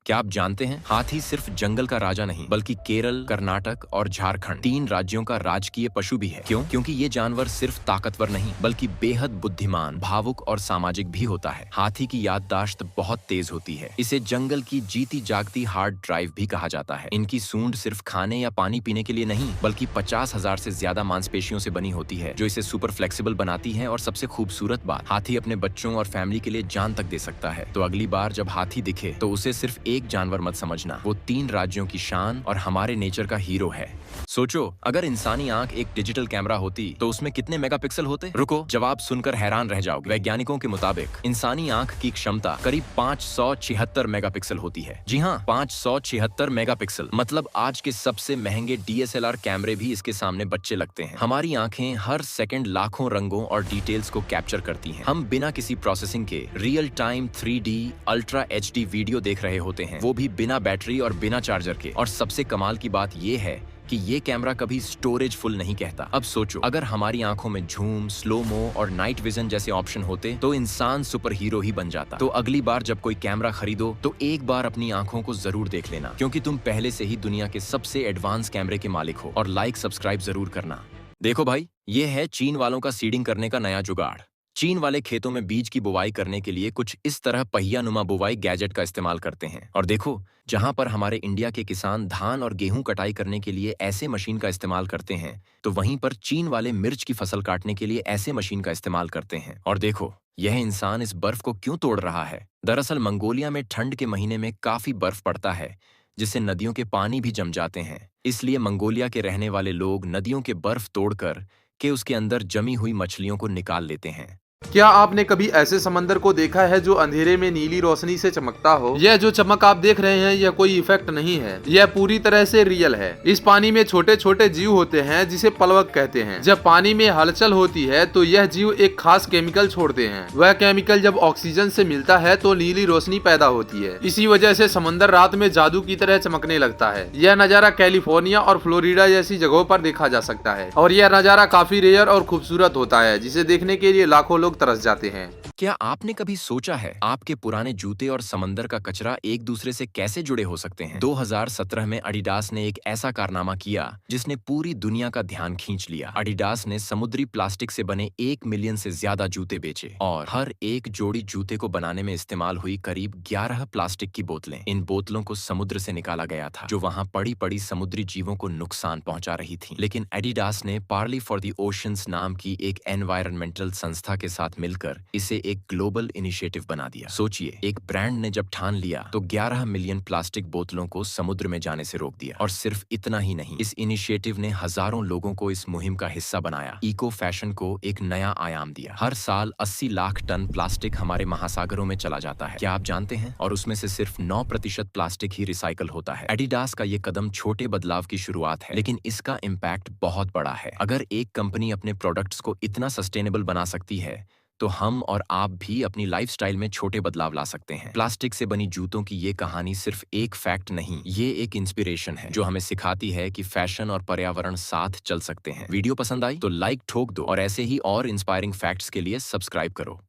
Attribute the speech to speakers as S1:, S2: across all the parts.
S1: क्या आप जानते हैं, हाथी सिर्फ जंगल का राजा नहीं बल्कि केरल, कर्नाटक और झारखंड 3 राज्यों का राजकीय पशु भी है। क्यों? क्योंकि ये जानवर सिर्फ ताकतवर नहीं बल्कि बेहद बुद्धिमान, भावुक और सामाजिक भी होता है। हाथी की याददाश्त बहुत तेज होती है। इसे जंगल की जीती जागती हार्ड ड्राइव भी कहा जाता है। इनकी सूंड सिर्फ खाने या पानी पीने के लिए नहीं बल्कि 50,000 से ज्यादा मांसपेशियों से बनी होती है, जो इसे सुपर फ्लेक्सिबल बनाती है। और सबसे खूबसूरत बात, हाथी अपने बच्चों और फैमिली के लिए जान तक दे सकता है। तो अगली बार जब हाथी दिखे तो उसे सिर्फ एक जानवर मत समझना, वो 3 राज्यों की शान और हमारे नेचर का हीरो है। सोचो, अगर इंसानी आंख एक डिजिटल कैमरा होती तो उसमें कितने मेगापिक्सल होते? रुको, जवाब सुनकर हैरान रह जाओगे। वैज्ञानिकों के मुताबिक इंसानी आंख की क्षमता करीब 576 मेगापिक्सल होती है। जी हाँ, 576 मेगापिक्सल। मतलब आज के सबसे महंगे DSLR कैमरे भी इसके सामने बच्चे लगते हैं। हमारी आंखें हर सेकंड लाखों रंगों और डिटेल्स को कैप्चर करती हैं। हम बिना किसी प्रोसेसिंग के real time 3D ultra HD video देख रहे होते हैं, वो भी बिना बैटरी और बिना चार्जर के। और सबसे कमाल की बात ये है कि ये कैमरा कभी स्टोरेज फुल नहीं कहता। अब सोचो, अगर हमारी आंखों में झूम, स्लोमो और नाइट विजन जैसे ऑप्शन होते तो इंसान सुपर हीरो ही बन जाता। तो अगली बार जब कोई कैमरा खरीदो तो एक बार अपनी आंखों को जरूर देख लेना, क्योंकि तुम पहले से ही दुनिया के सबसे एडवांस कैमरे के मालिक हो। और लाइक सब्सक्राइब जरूर करना। देखो भाई, ये है चीन वालों का सीडिंग करने का नया जुगाड़। चीन वाले खेतों में बीज की बुवाई करने के लिए कुछ इस तरह पहिया नुमा बुवाई गैजेट का इस्तेमाल करते हैं। और देखो, जहां पर हमारे इंडिया के किसान धान और गेहूं कटाई करने के लिए ऐसे मशीन का इस्तेमाल करते हैं, तो वहीं पर चीन वाले मिर्च की फसल काटने के लिए ऐसे मशीन का इस्तेमाल करते हैं। और देखो, यह इंसान इस बर्फ को क्यों तोड़ रहा है। दरअसल मंगोलिया में ठंड के महीने में काफी बर्फ पड़ता है, जिससे नदियों के पानी भी जम जाते हैं। इसलिए मंगोलिया के रहने वाले लोग नदियों के बर्फ तोड़कर के उसके अंदर जमी हुई मछलियों को निकाल लेते हैं।
S2: क्या आपने कभी ऐसे समंदर को देखा है जो अंधेरे में नीली रोशनी से चमकता हो? यह जो चमक आप देख रहे हैं, यह कोई इफेक्ट नहीं है, यह पूरी तरह से रियल है। इस पानी में छोटे छोटे जीव होते हैं जिसे प्लवक कहते हैं। जब पानी में हलचल होती है तो यह जीव एक खास केमिकल छोड़ते हैं। वह केमिकल जब ऑक्सीजन से मिलता है तो नीली रोशनी पैदा होती है। इसी वजह से समंदर रात में जादू की तरह चमकने लगता है। यह नजारा कैलिफोर्निया और फ्लोरिडा जैसी जगहों पर देखा जा सकता है। और यह नजारा काफी रेयर और खूबसूरत होता है, जिसे देखने के लिए लाखों लोग तरस जाते हैं।
S1: क्या आपने कभी सोचा है आपके पुराने जूते और समंदर का कचरा एक दूसरे से कैसे जुड़े हो सकते हैं? 2017 में एडिडास ने एक ऐसा कारनामा किया जिसने पूरी दुनिया का ध्यान खींच लिया। एडिडास ने समुद्री प्लास्टिक से बने 1 मिलियन से ज्यादा जूते बेचे और हर एक जोड़ी जूते को बनाने में इस्तेमाल हुई करीब 11 प्लास्टिक की बोतलें। इन बोतलों को समुद्र से निकाला गया था, जो वहां पड़ी पड़ी समुद्री जीवों को नुकसान पहुंचा रही थी। लेकिन एडिडास ने पार्ली फॉर द ओशंस नाम की एक एनवायरमेंटल संस्था के साथ मिलकर इसे एक ग्लोबल इनिशिएटिव बना दिया। सोचिए, एक ब्रांड ने जब ठान लिया तो 11 मिलियन प्लास्टिक बोतलों को समुद्र में जाने से रोक दिया। और सिर्फ इतना ही नहीं, इस इनिशिएटिव ने हजारों लोगों को इस मुहिम का हिस्सा बनाया, इको फैशन को एक नया आयाम दिया। हर साल 80 लाख टन प्लास्टिक हमारे महासागरों में चला जाता है, क्या आप जानते हैं? और उसमें से सिर्फ 9% प्लास्टिक ही रिसाइकल होता है। एडिडास का ये कदम छोटे बदलाव की शुरुआत है, लेकिन इसका इम्पैक्ट बहुत बड़ा है। अगर एक कंपनी अपने प्रोडक्ट्स को इतना सस्टेनेबल बना सकती है तो हम और आप भी अपनी लाइफस्टाइल में छोटे बदलाव ला सकते हैं। प्लास्टिक से बनी जूतों की ये कहानी सिर्फ एक फैक्ट नहीं, ये एक इंस्पिरेशन है जो हमें सिखाती है कि फैशन और पर्यावरण साथ चल सकते हैं। वीडियो पसंद आई तो लाइक ठोक दो और ऐसे ही और इंस्पायरिंग फैक्ट्स के लिए सब्सक्राइब करो।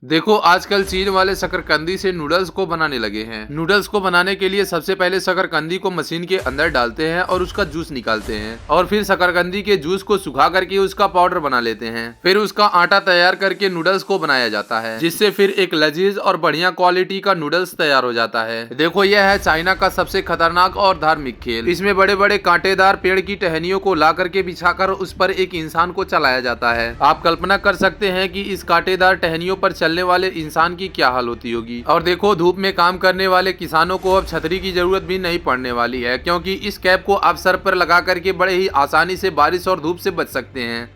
S2: देखो, आजकल चीन वाले शकरकंदी से नूडल्स को बनाने लगे हैं। नूडल्स को बनाने के लिए सबसे पहले शकरकंदी को मशीन के अंदर डालते हैं और उसका जूस निकालते हैं, और फिर शकरकंदी के जूस को सुखा करके उसका पाउडर बना लेते हैं। फिर उसका आटा तैयार करके नूडल्स को बनाया जाता है, जिससे फिर एक लजीज और बढ़िया क्वालिटी का नूडल्स तैयार हो जाता है। देखो, यह है चाइना का सबसे खतरनाक और धार्मिक खेल। इसमें बड़े बड़े कांटेदार पेड़ की टहनियों को ला करके बिछाकर उस पर एक इंसान को चलाया जाता है। आप कल्पना कर सकते हैं कि इस कांटेदार टहनियों पर चलने वाले इंसान की क्या हाल होती होगी। और देखो, धूप में काम करने वाले किसानों को अब छतरी की जरूरत भी नहीं पड़ने वाली है, क्योंकि इस कैप को आप सर पर लगा करके बड़े ही आसानी से बारिश और धूप से बच सकते हैं।